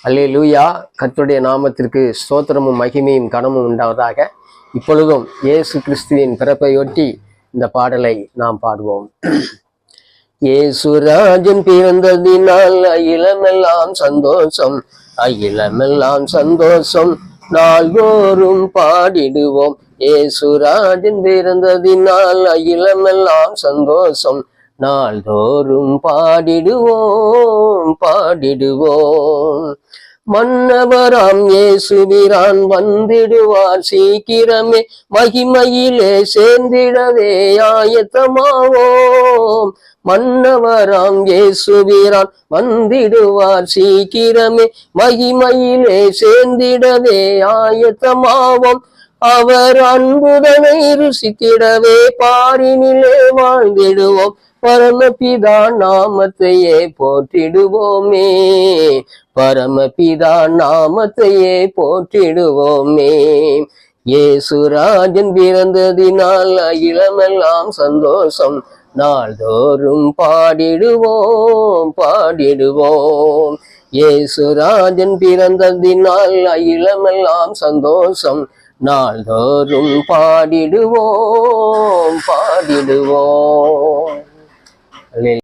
அல்லேலூயா. கர்த்தருடைய நாமத்திற்கு ஸ்தோத்திரமும் மகிமையும் கனமும் உண்டாவதாக. இப்பொழுதும் இயேசு கிறிஸ்துவின் பிறப்பையொட்டி இந்த பாடலை நாம் பாடுவோம். இயேசுராஜன் பிறந்ததினால் அகிலமெல்லாம் சந்தோஷம், அகிலமெல்லாம் சந்தோஷம், நாள்தோறும் பாடிடுவோம். இயேசுராஜன் பிறந்ததினால் அகிலமெல்லாம் சந்தோஷம், நாள்தோறும் பாடிடுவோம் பாடிடுவோம். மன்னவராம் இயேசுபிரான் வந்திடுவார் சீக்கிரமே, மகிமையிலே சேர்ந்திடவே ஆயத்தமாவோம். மன்னவராம் இயேசுபிரான் வந்திடுவார் சீக்கிரமே, மகிமையிலே சேர்ந்திடவே ஆயத்தமாவோம். அவர் அன்புதனை ருசித்திடவே பாரினிலே வாழ்ந்திடுவோம். பரமபிதா நாமத்தையே போற்றிடுவோமே, பரமபிதா நாமத்தையே போற்றிடுவோமே. இயேசுராஜன் பிறந்ததினால் அகிலமெல்லாம் சந்தோஷம், நாள்தோறும் பாடிடுவோம் பாடிடுவோம். இயேசுராஜன் பிறந்ததினால் அகிலமெல்லாம் சந்தோஷம், நாள்தோறும் பாடிடுவோம் பாடிடுவோம்.